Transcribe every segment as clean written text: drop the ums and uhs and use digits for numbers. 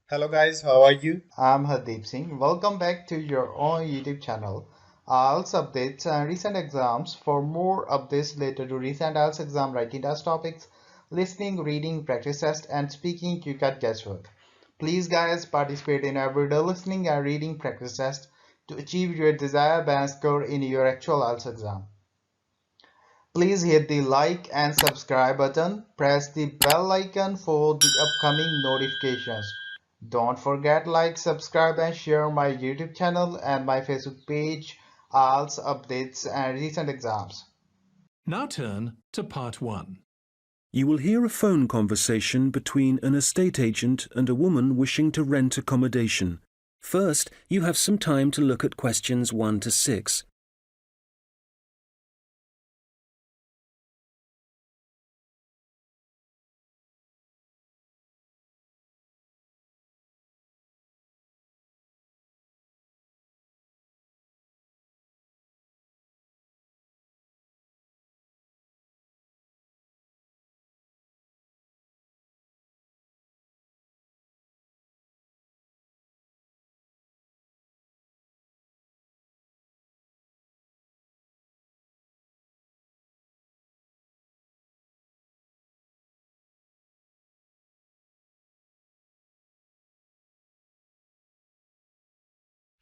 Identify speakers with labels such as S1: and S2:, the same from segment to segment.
S1: Hello guys, how are you?
S2: I'm Hardeep Singh. Welcome back to your own YouTube channel. IELTS updates and recent exams. For more updates related to recent IELTS exam writing test topics, listening, reading, practice test, and speaking, you got guesswork. Please, guys, participate in everyday listening and reading practice test to achieve your desired band score in your actual IELTS exam. Please hit the like and subscribe button. Press the bell icon for the upcoming notifications. Don't forget like, subscribe and share my YouTube channel and my Facebook page, IELTS updates and recent exams.
S3: Now turn to part 1.
S4: You will hear a phone conversation between an estate agent and a woman wishing to rent accommodation. First, you have some time to look at questions 1 to 6.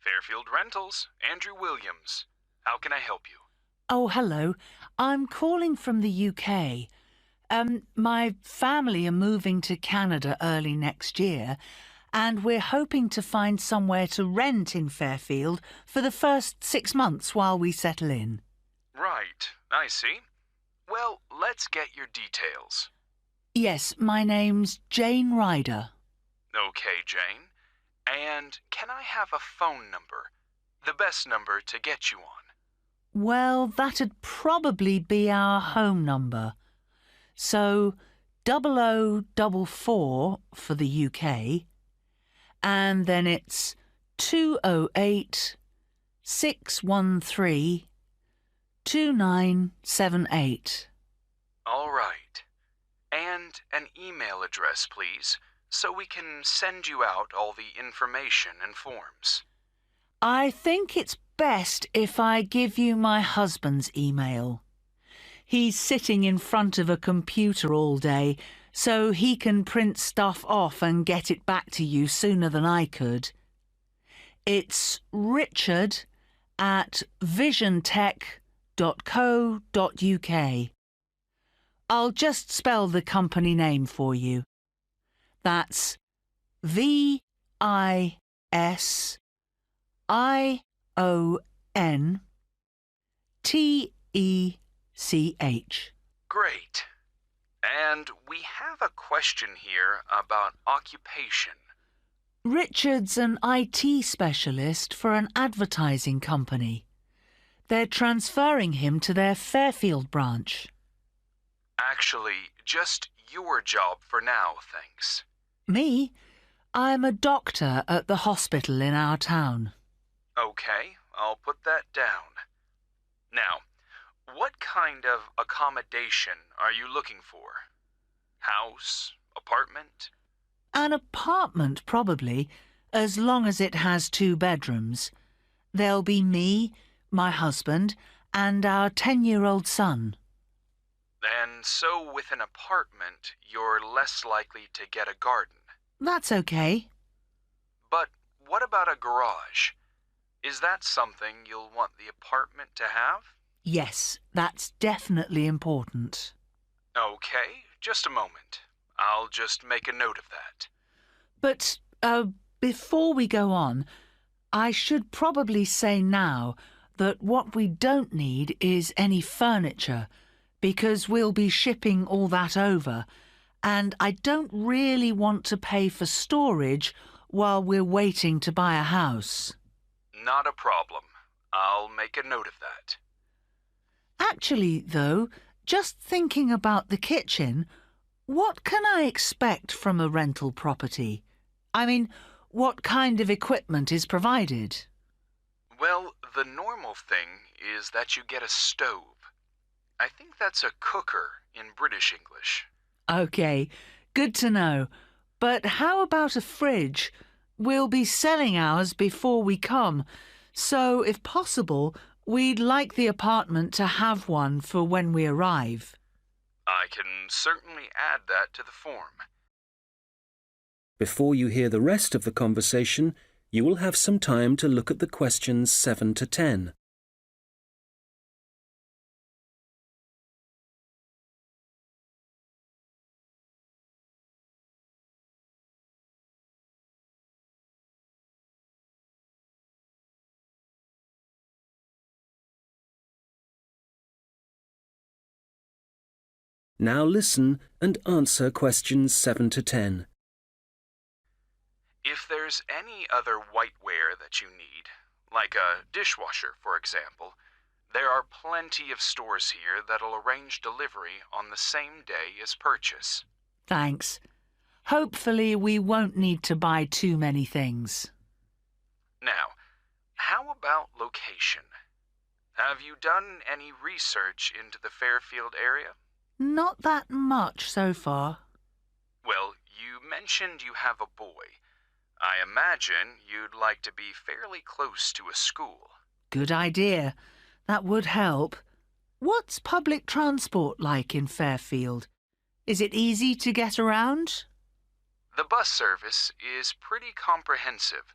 S5: Fairfield Rentals, Andrew Williams. How can I help you?
S6: Oh, hello. I'm calling from the UK. My family are moving to Canada early next year, and we're hoping to find somewhere to rent in Fairfield for the first 6 months while we settle in.
S5: Right, I see. Well, let's get your details.
S6: Yes, my name's Jane Ryder.
S5: Okay, Jane. And can I have a phone number? The best number to get you on.
S6: Well, that'd probably be our home number. So, 0044 for the UK, and then it's 208 613 2978.
S5: All right. And an email address, please, so we can send you out all the information and forms.
S6: I think it's best if I give you my husband's email. He's sitting in front of a computer all day, so he can print stuff off and get it back to you sooner than I could. It's richard@visiontech.co.uk. I'll just spell the company name for you. That's VISIONTECH.
S5: Great. And we have a question here about occupation.
S6: Richard's an IT specialist for an advertising company. They're transferring him to their Fairfield branch.
S5: Actually, just your job for now, thanks.
S6: Me? I'm a doctor at the hospital in our town.
S5: Okay, I'll put that down. Now, what kind of accommodation are you looking for? House? Apartment?
S6: An apartment, probably, as long as it has 2 bedrooms. There'll be me, my husband, and our 10-year-old son.
S5: And so with an apartment, you're less likely to get a garden.
S6: That's okay.
S5: But what about a garage? Is that something you'll want the apartment to have?
S6: Yes, that's definitely important.
S5: Okay, just a moment. I'll just make a note of that.
S6: But, before we go on, I should probably say now that what we don't need is any furniture, because we'll be shipping all that over, and I don't really want to pay for storage while we're waiting to buy a house.
S5: Not a problem. I'll make a note of that.
S6: Actually, though, just thinking about the kitchen, what can I expect from a rental property? I mean, what kind of equipment is provided?
S5: Well, the normal thing is that you get a stove. I think that's a cooker in British English.
S6: OK, good to know. But how about a fridge? We'll be selling ours before we come, so if possible, we'd like the apartment to have one for when we arrive.
S5: I can certainly add that to the form.
S4: Before you hear the rest of the conversation, you will have some time to look at the questions 7 to 10. Now listen and answer questions 7 to 10.
S5: If there's any other whiteware that you need, like a dishwasher, for example, there are plenty of stores here that'll arrange delivery on the same day as purchase.
S6: Thanks. Hopefully we won't need to buy too many things.
S5: Now, how about location? Have you done any research into the Fairfield area?
S6: Not that much so far.
S5: Well, you mentioned you have a boy. I imagine you'd like to be fairly close to a school.
S6: Good idea. That would help. What's public transport like in Fairfield? Is it easy to get around?
S5: The bus service is pretty comprehensive.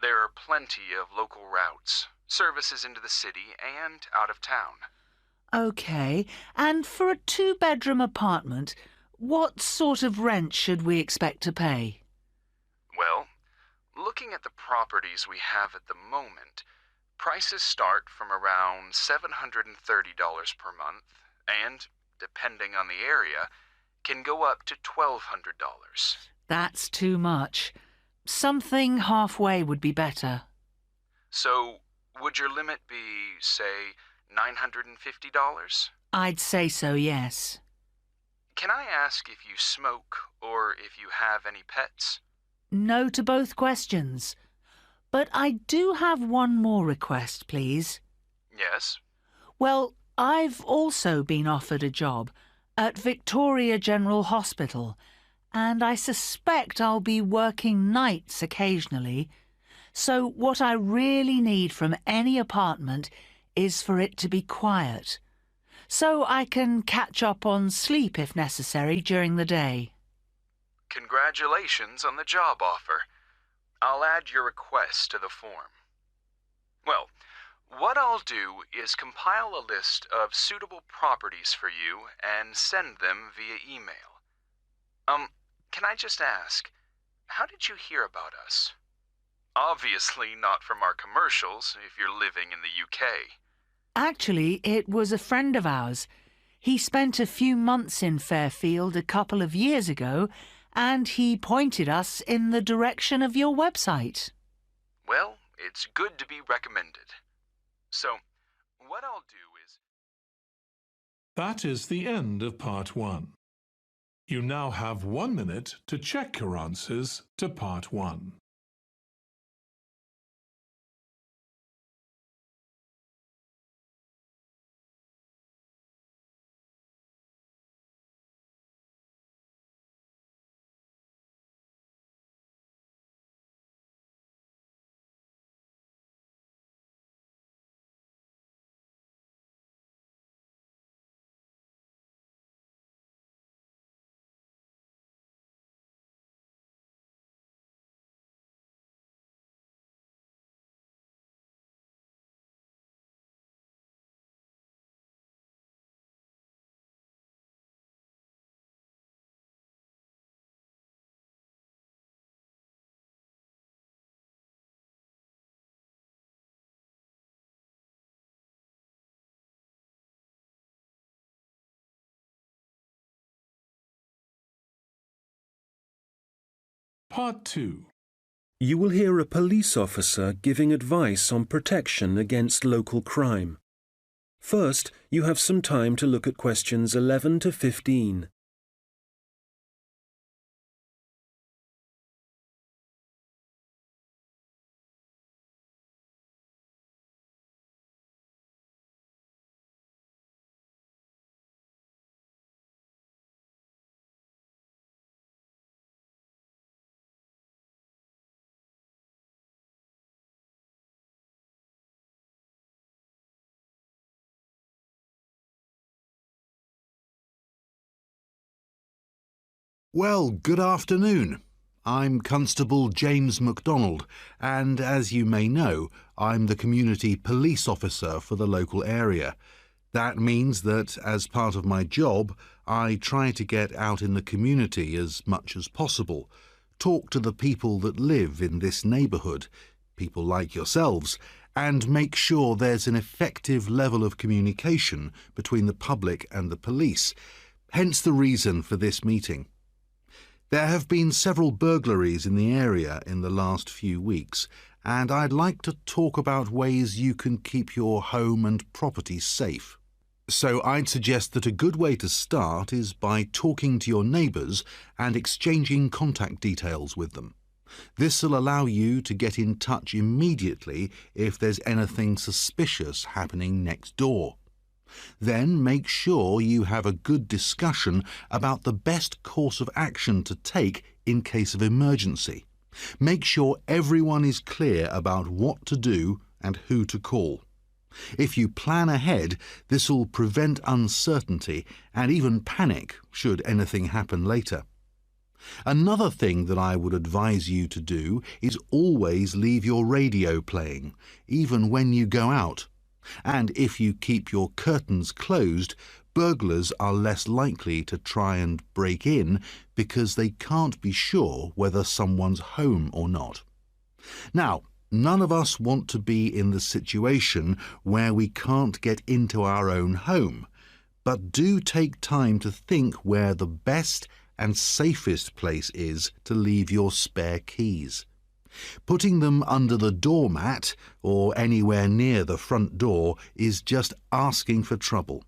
S5: There are plenty of local routes, services into the city and out of town.
S6: OK, and for a two-bedroom apartment, what sort of rent should we expect to pay?
S5: Well, looking at the properties we have at the moment, prices start from around $730 per month and, depending on the area, can go up to $1,200.
S6: That's too much. Something halfway would be better.
S5: So, would your limit be, say, $950?
S6: I'd say so, yes.
S5: Can I ask if you smoke or if you have any pets?
S6: No to both questions. But I do have one more request, please.
S5: Yes.
S6: Well, I've also been offered a job at Victoria General Hospital, and I suspect I'll be working nights occasionally. So what I really need from any apartment is for it to be quiet, so I can catch up on sleep if necessary during the day.
S5: Congratulations on the job offer. I'll add your request to the form. Well, what I'll do is compile a list of suitable properties for you and send them via email. Can I just ask, how did you hear about us? Obviously not from our commercials if you're living in the UK.
S6: Actually, it was a friend of ours. He spent a few months in Fairfield a couple of years ago, and he pointed us in the direction of your website.
S5: Well, it's good to be recommended. So, what I'll do is...
S3: That is the end of part 1. You now have 1 minute to check your answers to part 1. Part 2.
S4: You will hear a police officer giving advice on protection against local crime. First, you have some time to look at questions 11 to 15.
S1: Well, good afternoon. I'm Constable James MacDonald, and as you may know, I'm the community police officer for the local area. That means that, as part of my job, I try to get out in the community as much as possible, talk to the people that live in this neighbourhood, people like yourselves, and make sure there's an effective level of communication between the public and the police, hence the reason for this meeting. There have been several burglaries in the area in the last few weeks, and I'd like to talk about ways you can keep your home and property safe. So I'd suggest that a good way to start is by talking to your neighbours and exchanging contact details with them. This will allow you to get in touch immediately if there's anything suspicious happening next door. Then make sure you have a good discussion about the best course of action to take in case of emergency. Make sure everyone is clear about what to do and who to call. If you plan ahead, this will prevent uncertainty and even panic should anything happen later. Another thing that I would advise you to do is always leave your radio playing, even when you go out. And if you keep your curtains closed, burglars are less likely to try and break in because they can't be sure whether someone's home or not. Now, none of us want to be in the situation where we can't get into our own home, but do take time to think where the best and safest place is to leave your spare keys. Putting them under the doormat or anywhere near the front door is just asking for trouble.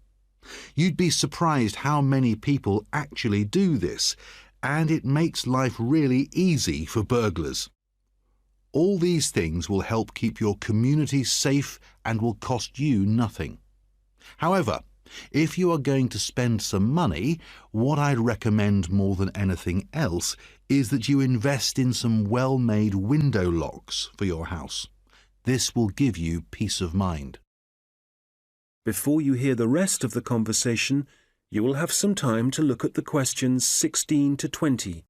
S1: You'd be surprised how many people actually do this, and it makes life really easy for burglars. All these things will help keep your community safe and will cost you nothing. However, if you are going to spend some money, what I'd recommend more than anything else is that you invest in some well-made window locks for your house. This will give you peace of mind.
S4: Before you hear the rest of the conversation, you will have some time to look at the questions 16 to 20.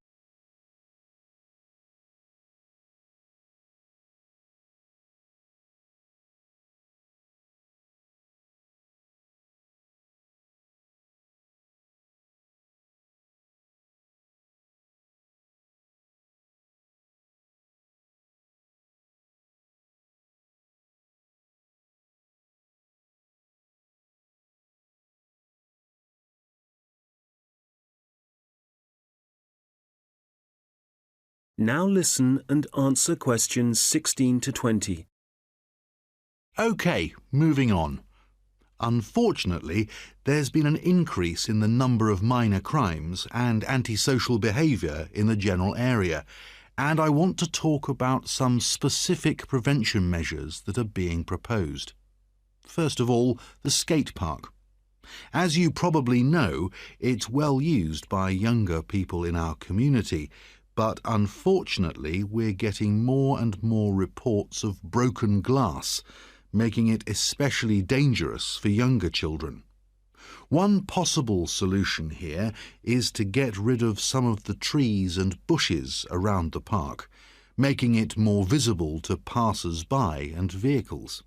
S4: Now listen and answer questions 16 to 20.
S1: OK, moving on. Unfortunately, there's been an increase in the number of minor crimes and antisocial behaviour in the general area, and I want to talk about some specific prevention measures that are being proposed. First of all, the skate park. As you probably know, it's well used by younger people in our community, but unfortunately we're getting more and more reports of broken glass, making it especially dangerous for younger children. One possible solution here is to get rid of some of the trees and bushes around the park, making it more visible to passers-by and vehicles.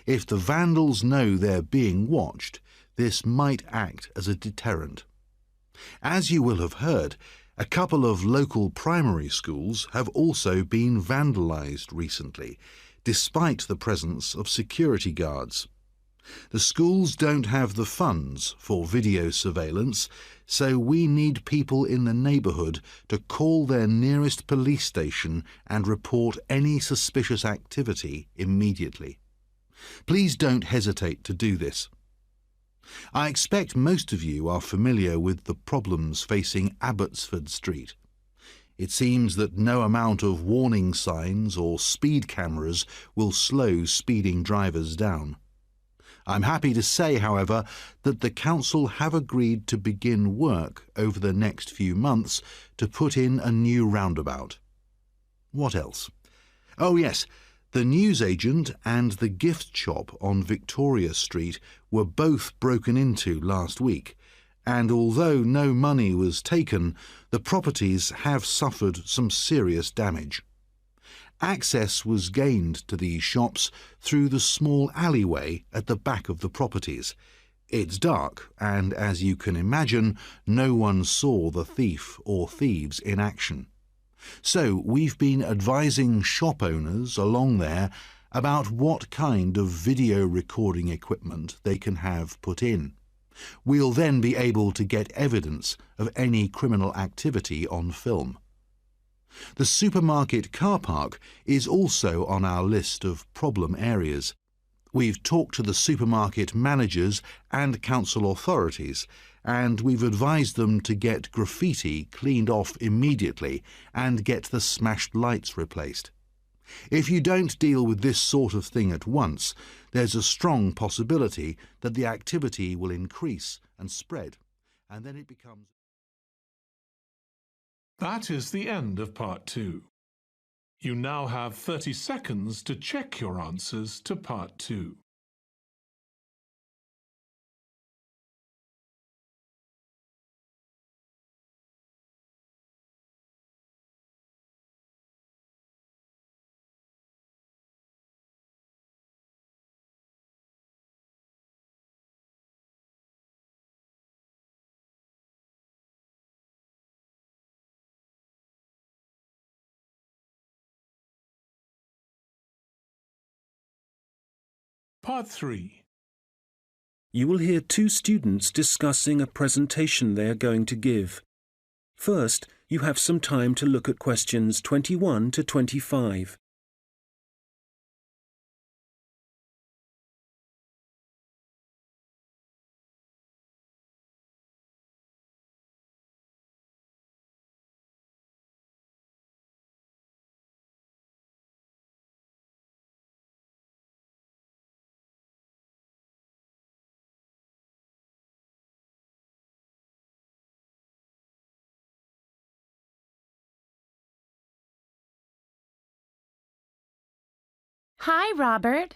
S1: If the vandals know they're being watched, this might act as a deterrent. As you will have heard, a couple of local primary schools have also been vandalised recently, despite the presence of security guards. The schools don't have the funds for video surveillance, so we need people in the neighbourhood to call their nearest police station and report any suspicious activity immediately. Please don't hesitate to do this. I expect most of you are familiar with the problems facing Abbotsford Street. It seems that no amount of warning signs or speed cameras will slow speeding drivers down. I'm happy to say, however, that the council have agreed to begin work over the next few months to put in a new roundabout. What else? Oh yes, the newsagent and the gift shop on Victoria Street were both broken into last week, and although no money was taken, the properties have suffered some serious damage. Access was gained to these shops through the small alleyway at the back of the properties. It's dark, and as you can imagine, no one saw the thief or thieves in action. So we've been advising shop owners along there about what kind of video recording equipment they can have put in. We'll then be able to get evidence of any criminal activity on film. The supermarket car park is also on our list of problem areas. We've talked to the supermarket managers and council authorities, and we've advised them to get graffiti cleaned off immediately and get the smashed lights replaced. If you don't deal with this sort of thing at once, there's a strong possibility that the activity will increase and spread, and then it becomes...
S3: That is the end of Part 2. You now have 30 seconds to check your answers to Part 2. Part 3.
S4: You will hear two students discussing a presentation they are going to give. First, you have some time to look at questions 21 to 25.
S7: Hi, Robert.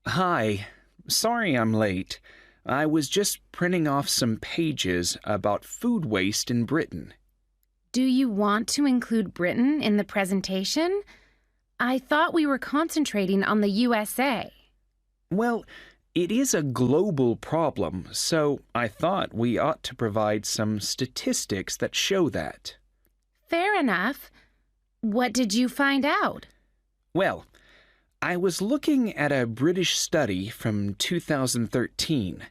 S5: Hi. Sorry I'm late. I was just printing off some pages about food waste in Britain.
S7: Do you want to include Britain in the presentation? I thought we were concentrating on the USA.
S5: Well, it is a global problem, so I thought we ought to provide some statistics that show that.
S7: Fair enough. What did you find out?
S5: Well, I was looking at a British study from 2013.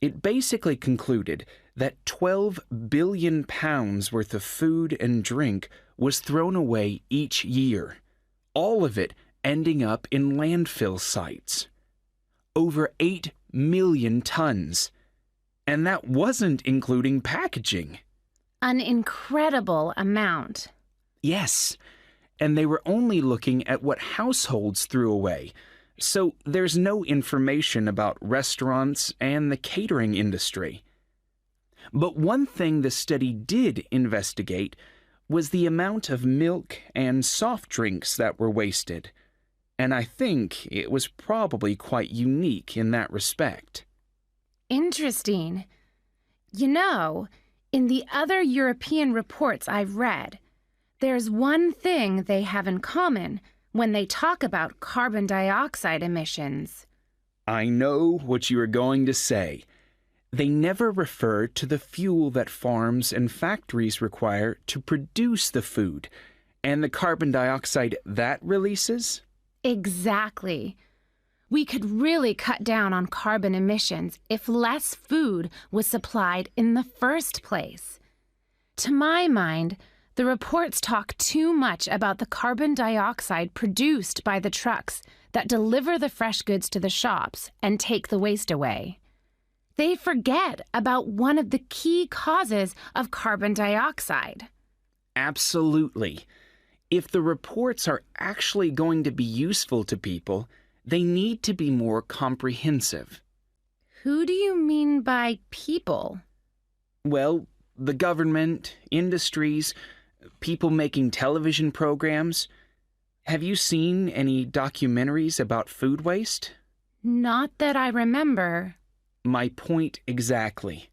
S5: It basically concluded that 12 billion pounds worth of food and drink was thrown away each year, all of it ending up in landfill sites. Over 8 million tons. And that wasn't including packaging.
S7: An incredible amount.
S5: Yes. And they were only looking at what households threw away, so there's no information about restaurants and the catering industry. But one thing the study did investigate was the amount of milk and soft drinks that were wasted, and I think it was probably quite unique in that respect.
S7: Interesting. You know, in the other European reports I've read, there's one thing they have in common when they talk about carbon dioxide emissions.
S5: I know what you are going to say. They never refer to the fuel that farms and factories require to produce the food, and the carbon dioxide that releases?
S7: Exactly. We could really cut down on carbon emissions if less food was supplied in the first place. To my mind, the reports talk too much about the carbon dioxide produced by the trucks that deliver the fresh goods to the shops and take the waste away. They forget about one of the key causes of carbon dioxide.
S5: Absolutely. If the reports are actually going to be useful to people, they need to be more comprehensive.
S7: Who do you mean by people?
S5: Well, the government, industries, people making television programs. Have you seen any documentaries about food waste?
S7: Not that I remember.
S5: My point exactly.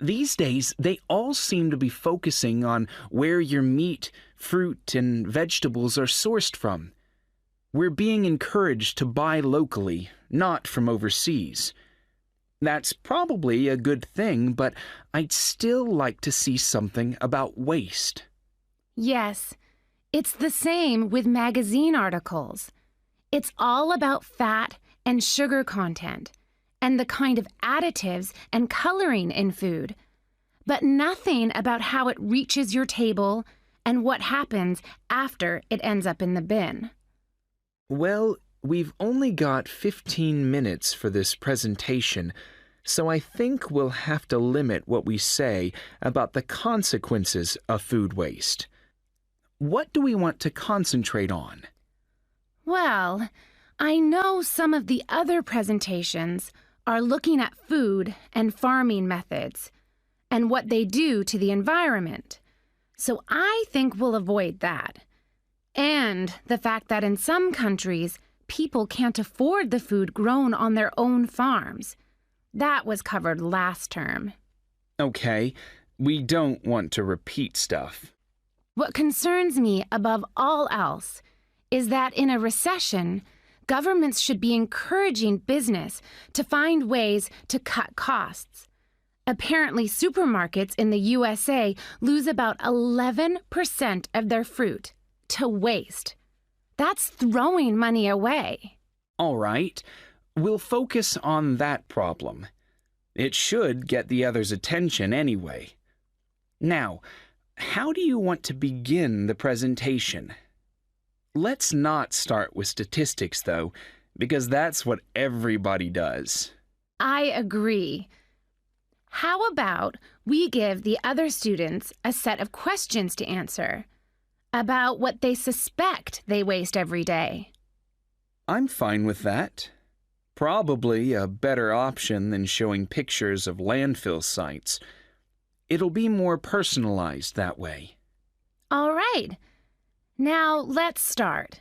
S8: These days, they all seem to be focusing on where your meat, fruit, and vegetables are sourced from. We're being encouraged to buy locally, not from overseas. That's probably a good thing, but I'd still like to see something about waste.
S7: Yes, it's the same with magazine articles. It's all about fat and sugar content and the kind of additives and coloring in food, but nothing about how it reaches your table and what happens after it ends up in the bin.
S8: Well, we've only got 15 minutes for this presentation, so I think we'll have to limit what we say about the consequences of food waste. What do we want to concentrate on?
S7: Well, I know some of the other presentations are looking at food and farming methods and what they do to the environment. So I think we'll avoid that. And the fact that in some countries, people can't afford the food grown on their own farms. That was covered last term.
S8: Okay, we don't want to repeat stuff.
S7: What concerns me above all else is that in a recession, governments should be encouraging business to find ways to cut costs. Apparently, supermarkets in the USA lose about 11% of their fruit to waste. That's throwing money away.
S8: All right, we'll focus on that problem. It should get the others' attention anyway. Now, how do you want to begin the presentation? Let's not start with statistics, though, because that's what everybody does.
S7: I agree. How about we give the other students a set of questions to answer about what they suspect they waste every day?
S8: I'm fine with that. Probably a better option than showing pictures of landfill sites. It'll be more personalized that way.
S7: All right. Now let's start.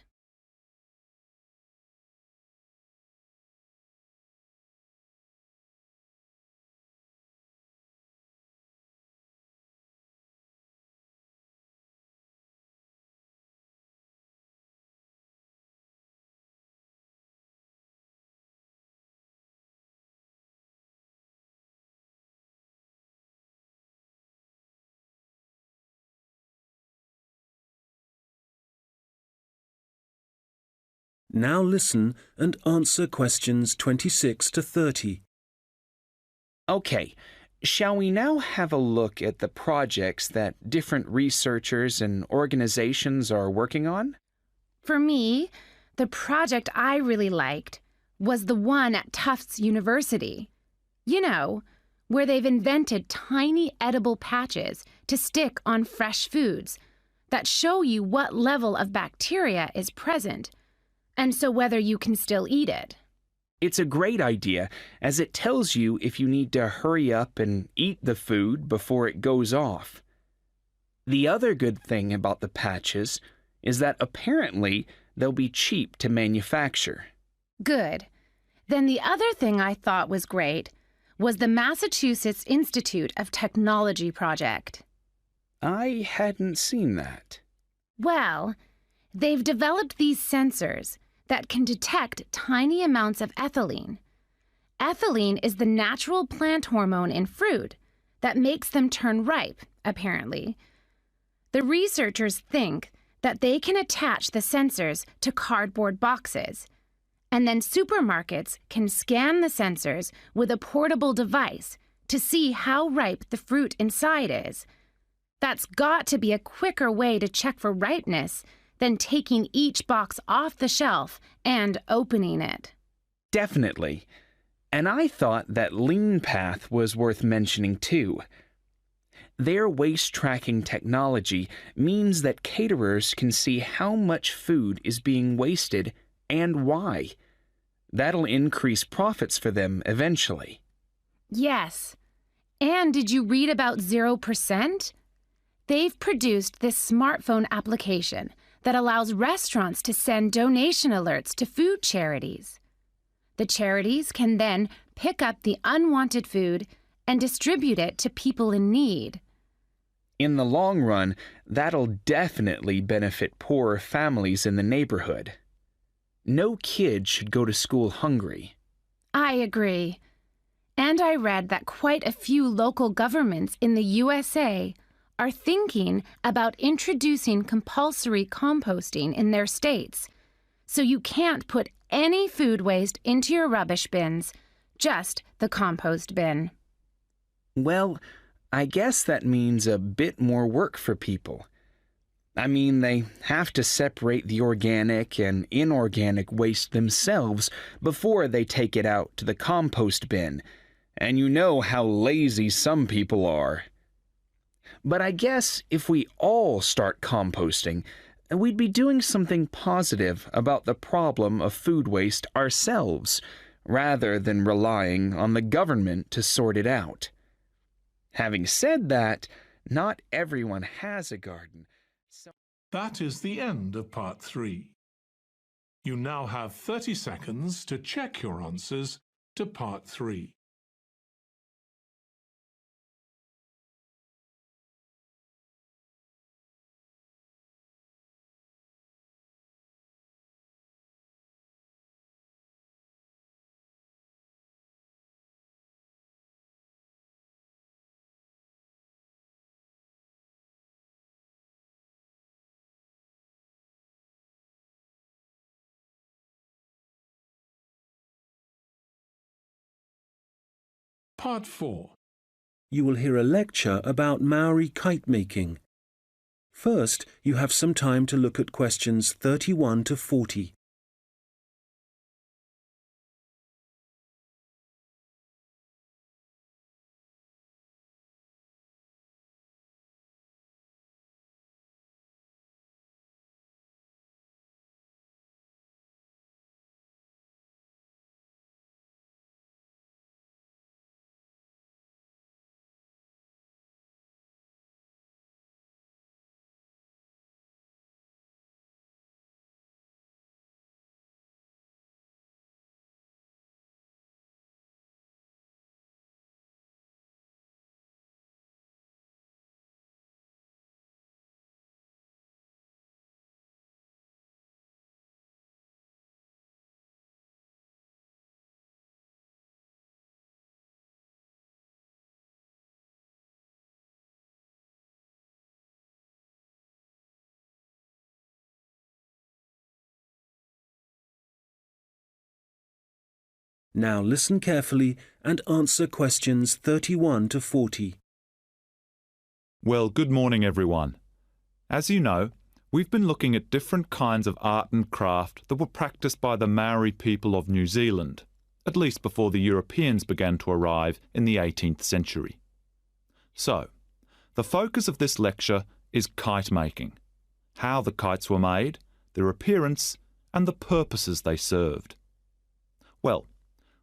S4: Now listen and answer questions 26 to 30.
S8: Okay, shall we now have a look at the projects that different researchers and organizations are working on?
S7: For me, the project I really liked was the one at Tufts University. You know, where they've invented tiny edible patches to stick on fresh foods that show you what level of bacteria is present, and so whether you can still eat it.
S8: It's a great idea, as it tells you if you need to hurry up and eat the food before it goes off. The other good thing about the patches is that apparently they'll be cheap to manufacture.
S7: Good. Then the other thing I thought was great was the Massachusetts Institute of Technology project.
S8: I hadn't seen that.
S7: Well, they've developed these sensors that can detect tiny amounts of ethylene. Ethylene is the natural plant hormone in fruit that makes them turn ripe, apparently. The researchers think that they can attach the sensors to cardboard boxes, and then supermarkets can scan the sensors with a portable device to see how ripe the fruit inside is. That's got to be a quicker way to check for ripeness than taking each box off the shelf and opening it.
S8: Definitely. And I thought that Lean Path was worth mentioning too. Their waste tracking technology means that caterers can see how much food is being wasted and why. That'll increase profits for them eventually.
S7: Yes. And did you read about 0%? They've produced this smartphone application that allows restaurants to send donation alerts to food charities. The charities can then pick up the unwanted food and distribute it to people in need.
S8: In the long run, that'll definitely benefit poorer families in the neighborhood. No kid should go to school hungry.
S7: I agree. And I read that quite a few local governments in the USA are thinking about introducing compulsory composting in their states. So you can't put any food waste into your rubbish bins, just the compost bin.
S8: Well, I guess that means a bit more work for people. I mean, they have to separate the organic and inorganic waste themselves before they take it out to the compost bin, and you know how lazy some people are. But I guess if we all start composting, we'd be doing something positive about the problem of food waste ourselves, rather than relying on the government to sort it out. Having said that, not everyone has a garden.
S3: That is the end of part 3. You now have 30 seconds to check your answers to part 3. Part 4.
S4: You will hear a lecture about Maori kite making. First, you have some time to look at questions 31 to 40. Now listen carefully and answer questions 31 to 40.
S9: Well, good morning, everyone. As you know, we've been looking at different kinds of art and craft that were practiced by the Maori people of New Zealand, at least before the Europeans began to arrive in the 18th century. So, the focus of this lecture is kite making, how the kites were made, their appearance, and the purposes they served. Well,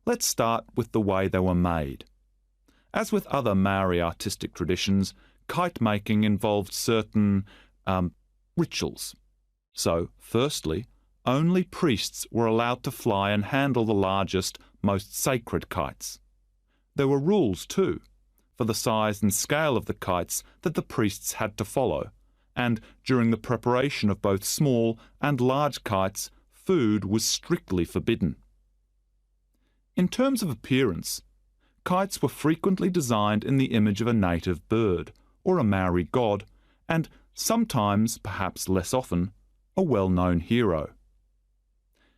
S9: let's start with the way they were made. As with other Maori artistic traditions, kite making involved certain rituals. So, firstly, only priests were allowed to fly and handle the largest, most sacred kites. There were rules too, for the size and scale of the kites that the priests had to follow, and during the preparation of both small and large kites, food was strictly forbidden. In terms of appearance, kites were frequently designed in the image of a native bird, or a Maori god, and sometimes, perhaps less often, a well-known hero.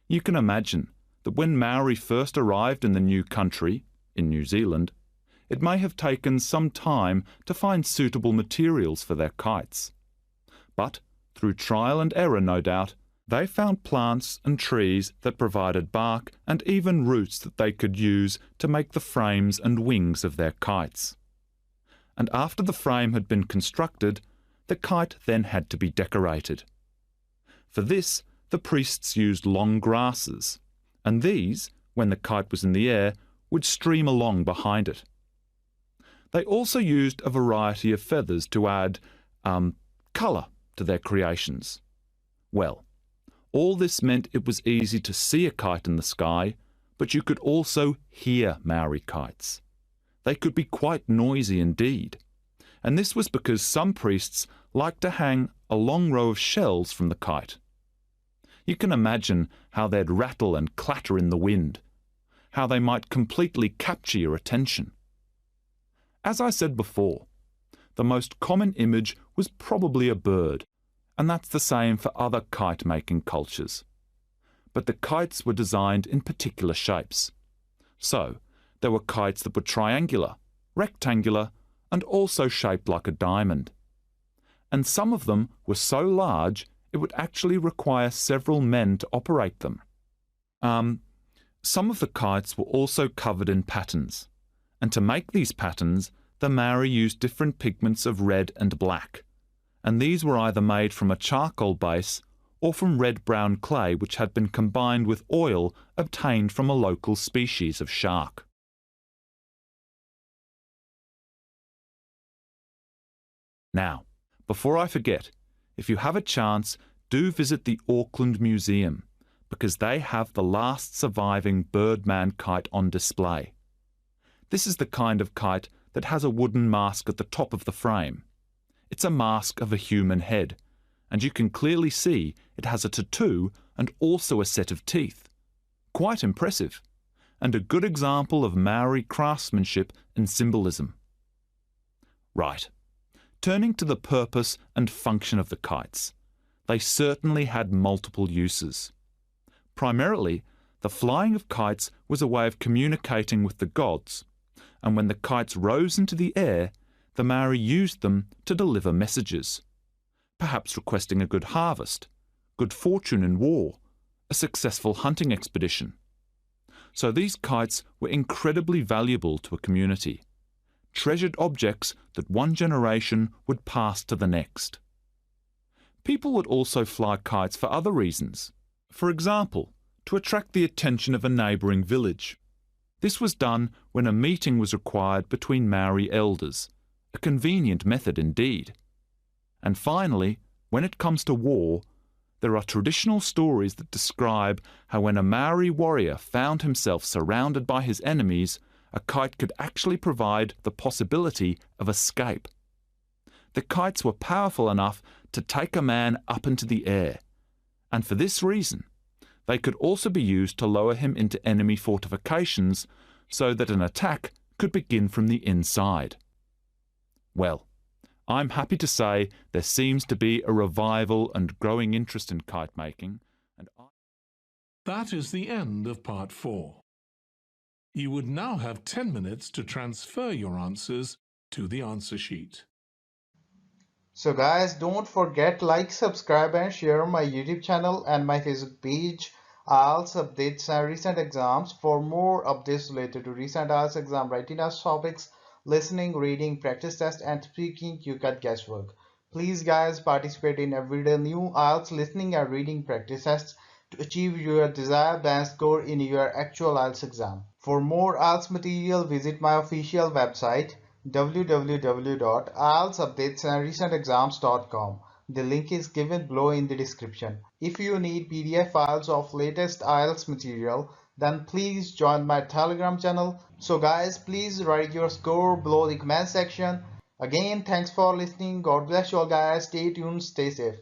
S9: You can imagine that when Maori first arrived in the new country, in New Zealand, it may have taken some time to find suitable materials for their kites. But, through trial and error no doubt, they found plants and trees that provided bark and even roots that they could use to make the frames and wings of their kites. And after the frame had been constructed, the kite then had to be decorated. For this, the priests used long grasses, and these, when the kite was in the air, would stream along behind it. They also used a variety of feathers to add colour to their creations. Well, all this meant it was easy to see a kite in the sky, but you could also hear Maori kites. They could be quite noisy indeed, and this was because some priests liked to hang a long row of shells from the kite. You can imagine how they'd rattle and clatter in the wind, how they might completely capture your attention. As I said before, the most common image was probably a bird, and that's the same for other kite-making cultures. But the kites were designed in particular shapes. So, there were kites that were triangular, rectangular, and also shaped like a diamond. And some of them were so large it would actually require several men to operate them. Some of the kites were also covered in patterns, and to make these patterns, the Maori used different pigments of red and black, and these were either made from a charcoal base or from red-brown clay which had been combined with oil obtained from a local species of shark. Now, before I forget, if you have a chance, do visit the Auckland Museum, because they have the last surviving Birdman kite on display. This is the kind of kite that has a wooden mask at the top of the frame. It's a mask of a human head, and you can clearly see it has a tattoo and also a set of teeth. Quite impressive, and a good example of Maori craftsmanship and symbolism. Right, turning to the purpose and function of the kites. They certainly had multiple uses. Primarily, the flying of kites was a way of communicating with the gods, and when the kites rose into the air, the Maori used them to deliver messages, perhaps requesting a good harvest, good fortune in war, a successful hunting expedition. So these kites were incredibly valuable to a community, treasured objects that one generation would pass to the next. People would also fly kites for other reasons. For example, to attract the attention of a neighbouring village. This was done when a meeting was required between Maori elders, a convenient method indeed. And finally, when it comes to war, there are traditional stories that describe how when a Maori warrior found himself surrounded by his enemies, a kite could actually provide the possibility of escape. The kites were powerful enough to take a man up into the air, and for this reason, they could also be used to lower him into enemy fortifications so that an attack could begin from the inside. Well, I'm happy to say there seems to be a revival and growing interest in kite making, and
S3: That is the end of part 4. You would now have 10 minutes to transfer your answers to the answer sheet.
S2: So guys, don't forget like, subscribe and share my YouTube channel and my Facebook page. IELTS updates and recent exams. For more updates related to recent IELTS exam writing as topics, listening, reading, practice test and speaking, you got guesswork. Please guys, participate in everyday new IELTS listening and reading practice tests to achieve your desired band score in your actual IELTS exam. For more IELTS material, visit my official website www.ieltsupdatesandrecentexams.com. The link is given below in the description. If you need PDF files of latest IELTS material, then please join my Telegram channel. So guys, please write your score below the comment section. Again, thanks for listening. God bless you all guys. Stay tuned, stay safe.